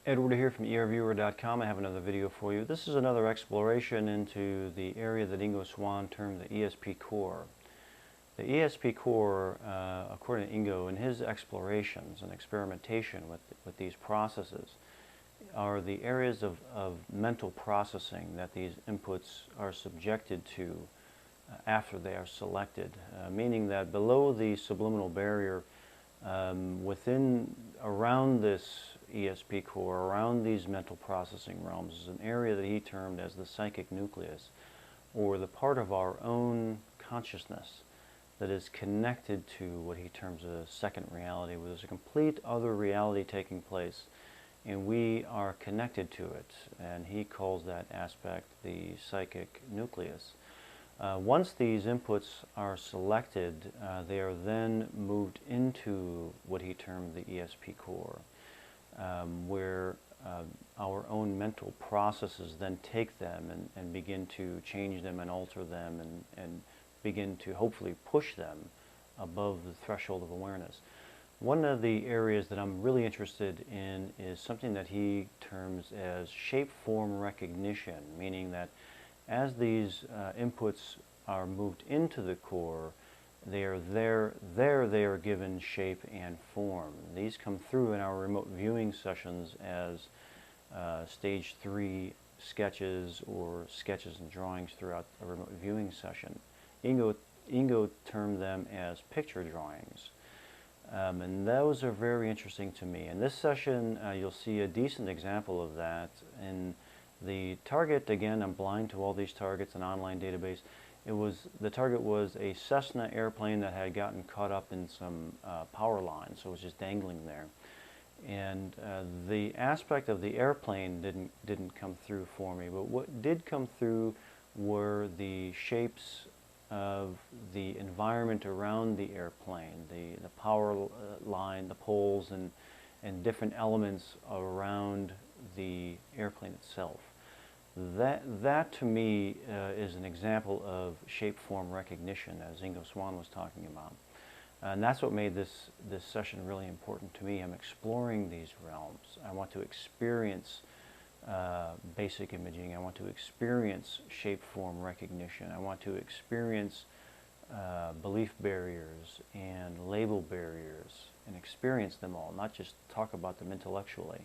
Edward here from earviewer.com. I have another video for you. This is another exploration into the area that Ingo Swann termed the ESP Core. The ESP Core, according to Ingo, in his explorations and experimentation with these processes, are the areas of mental processing that these inputs are subjected to after they are selected, meaning that below the subliminal barrier, around this ESP core, around these mental processing realms, is an area that he termed as the psychic nucleus, or the part of our own consciousness that is connected to what he terms a second reality, where there's a complete other reality taking place, and we are connected to it, and he calls that aspect the psychic nucleus. Once these inputs are selected, they are then moved into what he termed the ESP core, where our own mental processes then take them and begin to change them and alter them and begin to hopefully push them above the threshold of awareness. One of the areas that I'm really interested in is something that he terms as shape-form recognition, meaning that as these inputs are moved into the core, they are given shape and form. These come through in our remote viewing sessions as stage 3 sketches or sketches and drawings throughout a remote viewing session. Ingo termed them as picture drawings. And those are very interesting to me. In this session, you'll see a decent example of that. In the target, again, I'm blind to all these targets, an online database. The target was a Cessna airplane that had gotten caught up in some power lines, so it was just dangling there. And the aspect of the airplane didn't come through for me, but what did come through were the shapes of the environment around the airplane, the power line, the poles, and different elements around the airplane itself. That to me is an example of shape-form recognition, as Ingo Swann was talking about. And that's what made this session really important to me. I'm exploring these realms. I want to experience basic imaging. I want to experience shape-form recognition. I want to experience belief barriers and label barriers and experience them all, not just talk about them intellectually.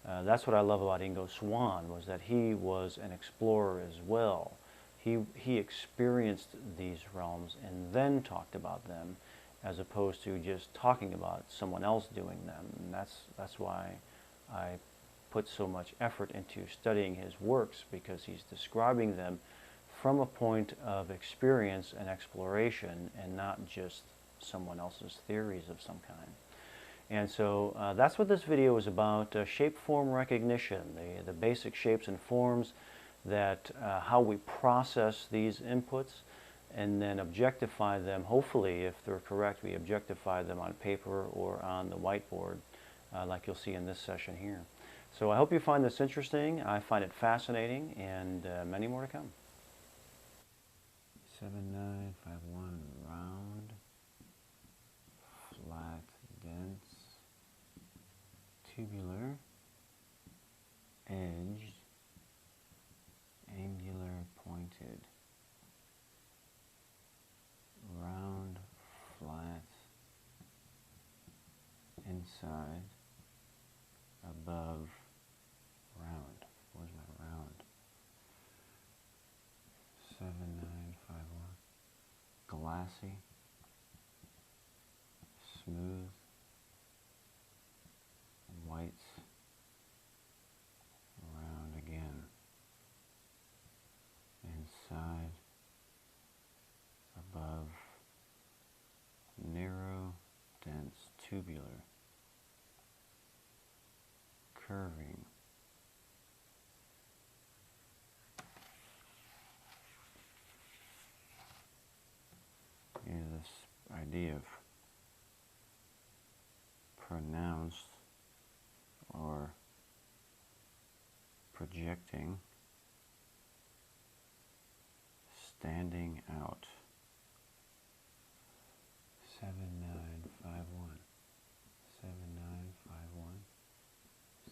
That's what I love about Ingo Swann, was that he was an explorer as well. He experienced these realms and then talked about them, as opposed to just talking about someone else doing them. And that's why I put so much effort into studying his works, because he's describing them from a point of experience and exploration and not just someone else's theories of some kind. And so that's what this video is about, shape-form recognition, the basic shapes and forms, that how we process these inputs and then objectify them. Hopefully, if they're correct, we objectify them on paper or on the whiteboard, like you'll see in this session here. So I hope you find this interesting. I find it fascinating, and many more to come. 7951, round, flat, dense, tubular, edged, angular, pointed, round, flat, inside, above, round. Where's my round? 7951. Glassy, smooth, whites, round again, inside, above, narrow, dense, tubular, curving, is this idea of pronounced or projecting, standing out. 7951, 7951,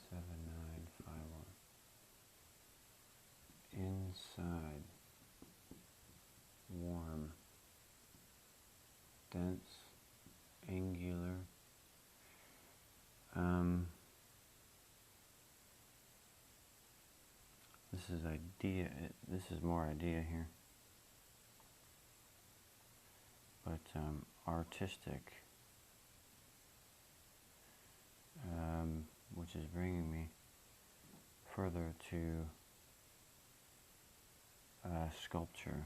7951. dense, angular. This is idea. This is more idea here, but artistic, which is bringing me further to sculpture.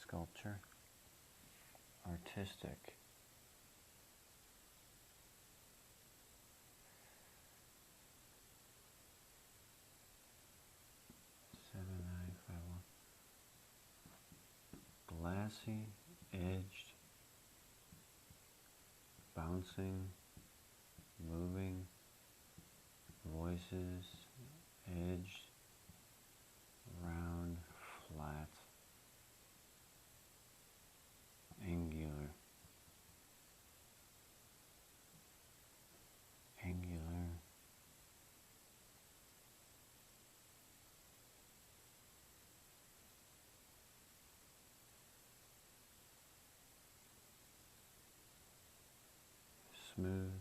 Sculpture, artistic. Glassy, edged, bouncing, moving, voices, edged, round, flat, angular, angular, smooth,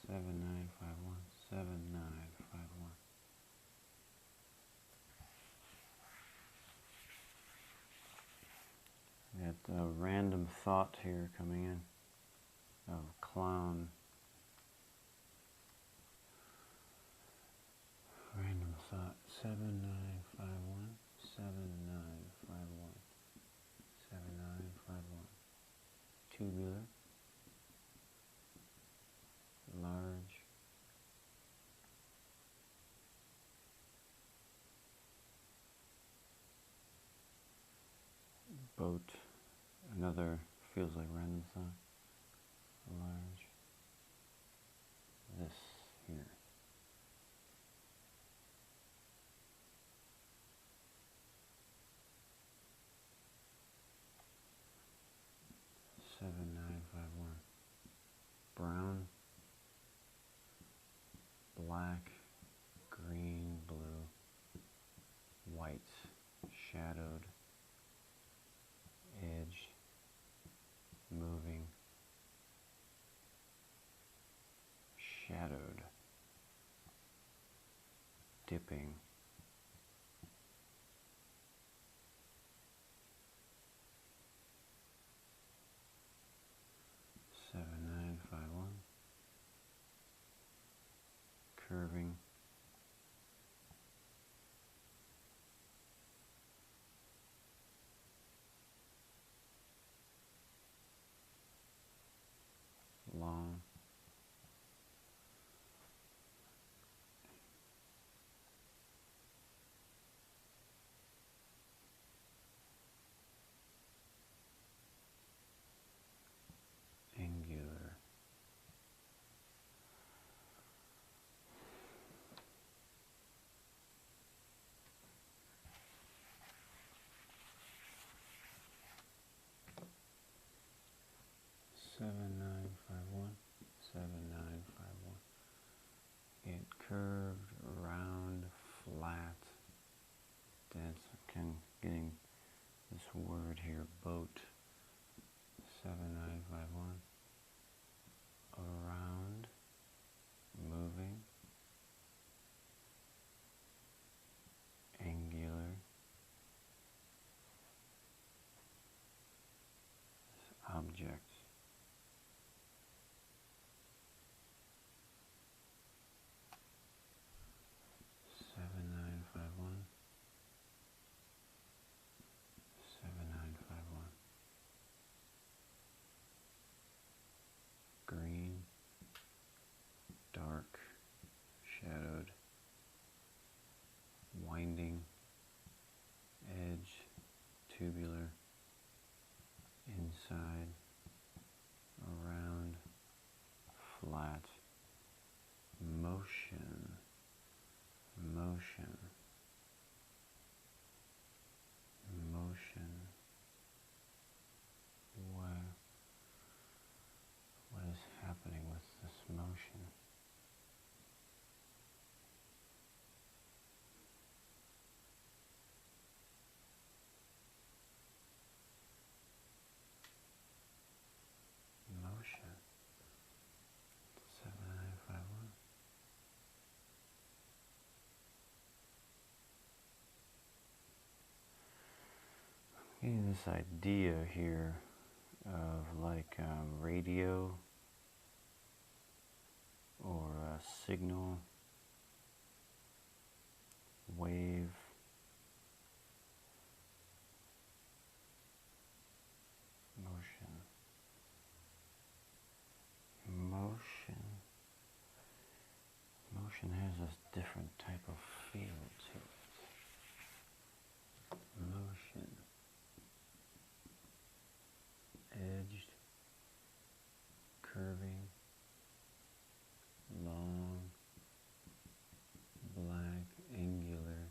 seven nine five one 7951. Got a random thought here coming in of clown. Random thought 7951 7951 7951. Tubular, large, boat. Another feels like random thought. Large. This here. Seven nine five one. Brown, black, green, blue, white, shadowed, edged, moving, shadowed, dipping, seven nine five one. Curving, long, angular, seven nine five one 7951. It curved, round, flat, dense. Getting this word here, boat. 7951. Around, moving, angular, object. Seven nine five one 7951. Green, dark, shadowed, winding, edge, tubular, inside, around, flat, motion, motion, motion. What is happening with this motion? Okay, this idea here of like radio or a signal, wave, motion, motion. Motion has a different type of feel to it. Motion. Edged, curving, long, black, angular,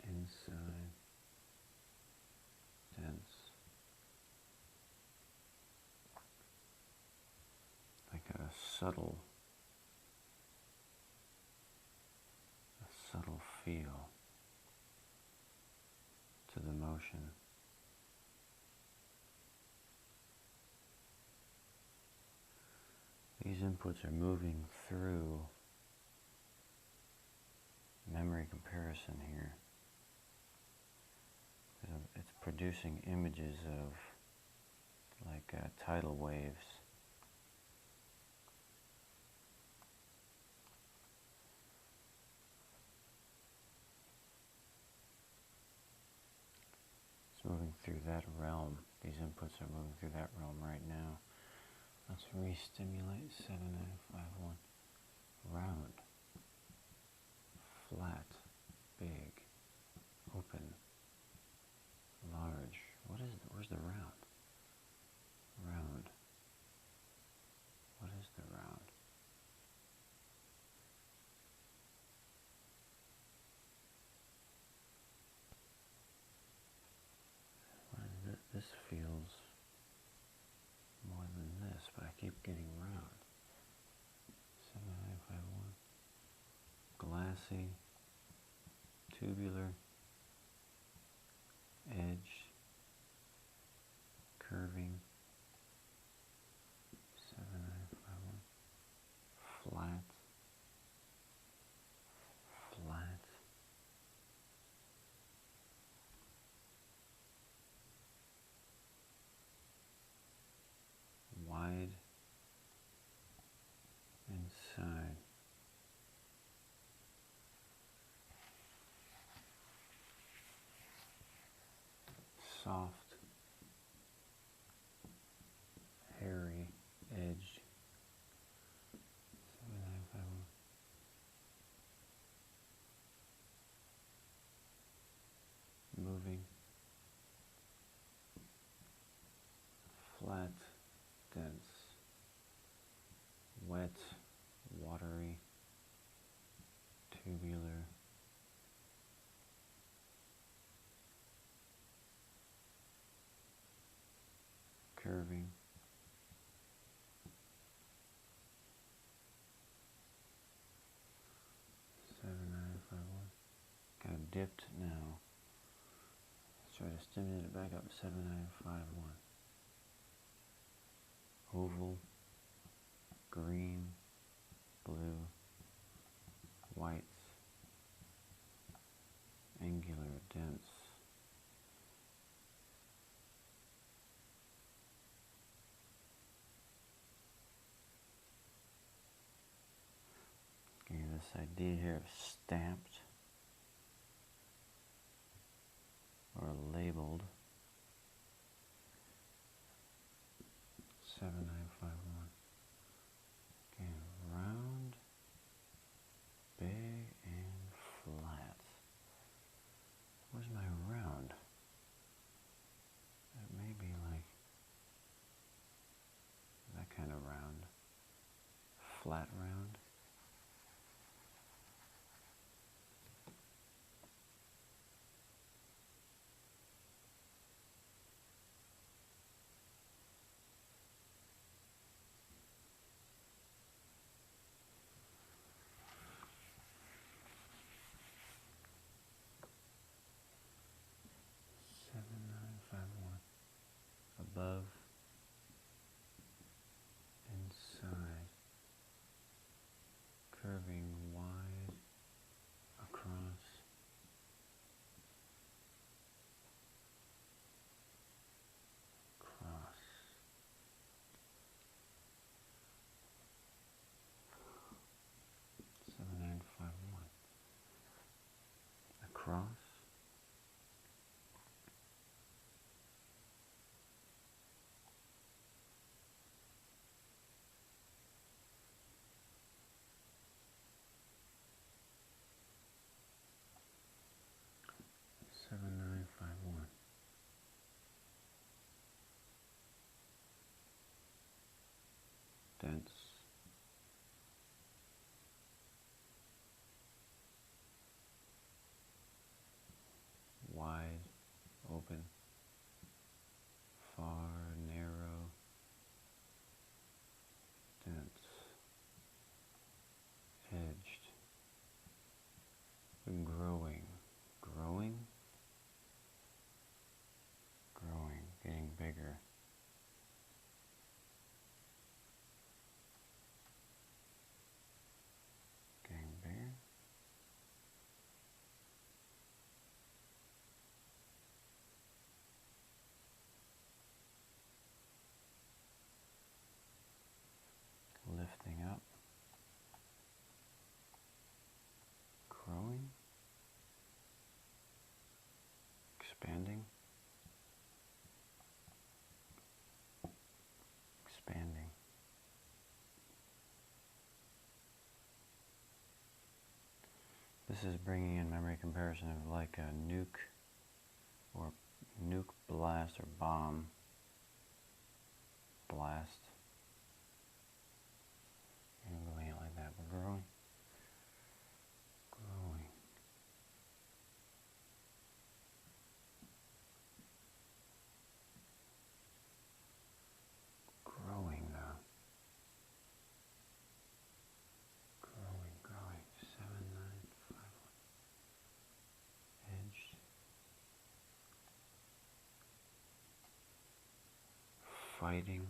inside, dense. Like a subtle feel to the motion. These inputs are moving through memory comparison here. It's producing images of like tidal waves. It's moving through that realm. These inputs are moving through that realm right now. Let's re-stimulate 7951. Round, flat, big, open, large. Where's the round? Round. What is the round? What is it? This feels more than this, but I keep getting round. 7951. Glassy, tubular, edge, curving. 7951. Flat, flat. Wide, inside. Soft, hairy, edged. 7951. Moving, flat, dense, wet, watery, tubular, curving, kind of dipped now. Let's try to stimulate it back up. 7951. Oval, green, blue, white, angular, dense. Okay, this idea here of stamped or labeled. 7951. Again, round, big, and flat. Where's my round? It may be like that kind of round. Flat round. Above, inside, expanding, expanding. This is bringing in memory comparison of like a nuke or nuke blast or bomb blast. And moving it like that. We're growing, growing. Growing now. Growing, growing. 7, 9, 5, 1. Edged. Fighting.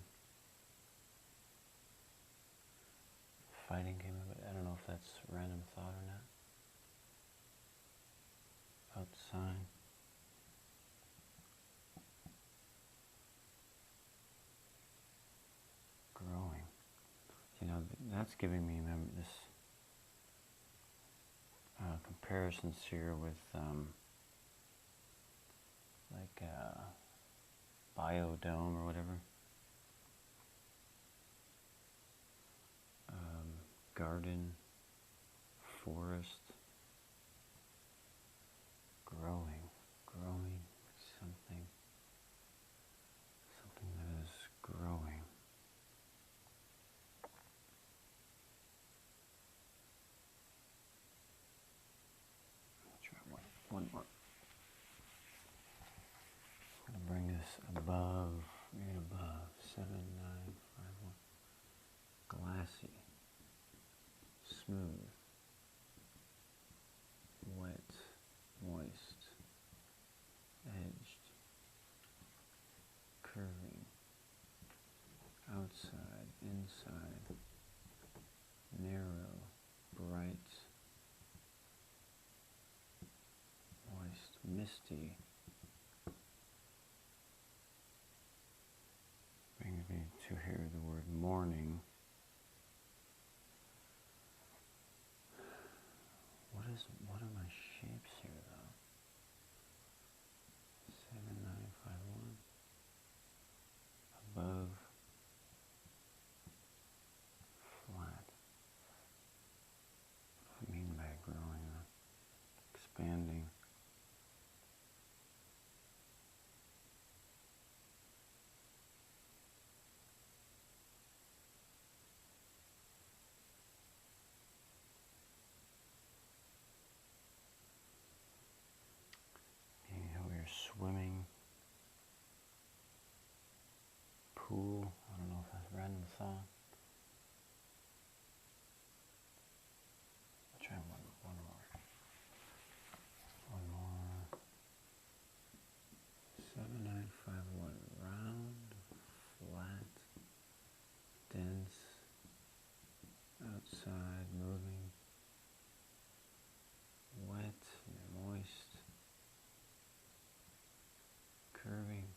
Fighting came in, but I don't know if that's random thought or not. Outside. Growing. You know, that's giving me this comparisons here with like biodome or whatever. Garden, forest, growing, growing, something that is growing. I'll try one more. I'm going to bring this above, right above, 7, 9, 5, 1. Glassy. Smooth, wet, moist, edged, curving, outside, inside, narrow, bright, moist, misty. Brings me to hear the word morning. What are my shapes here though? 7, 9, 5, 1. Above. Flat. What do I mean by growing? Expanding. Swimming, pool, I don't know if that's random thought. I'll try one more. One more. 7, 9, 5, 1. Round, flat, dense, outside, moving, wet, moist, curving,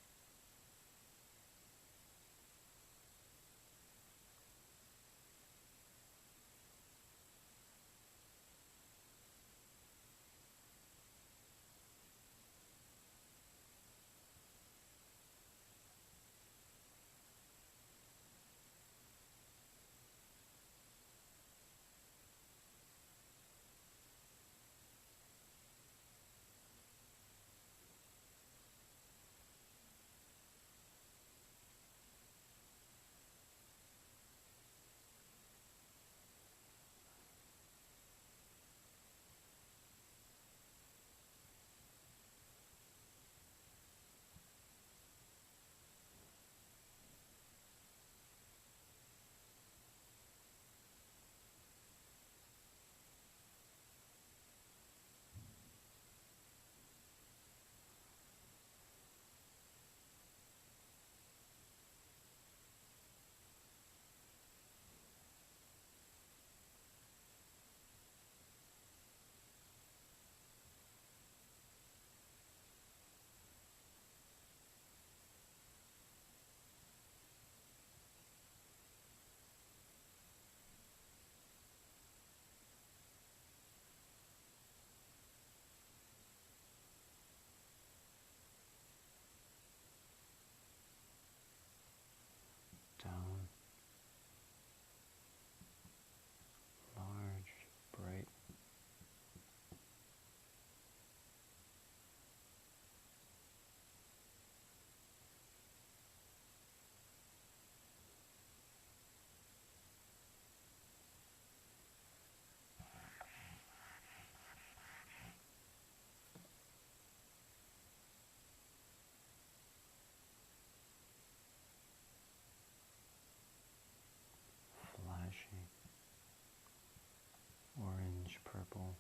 purple,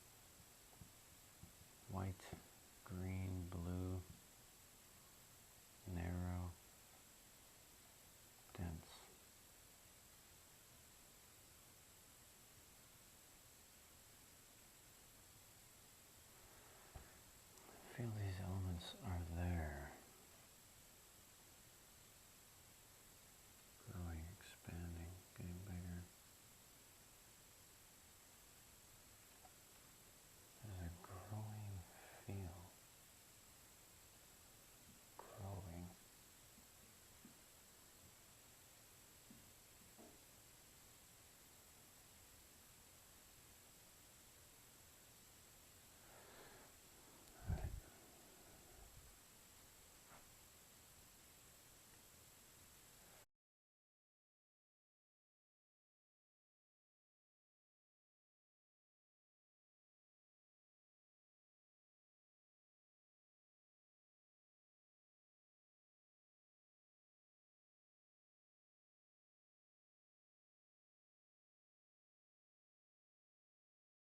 white, green,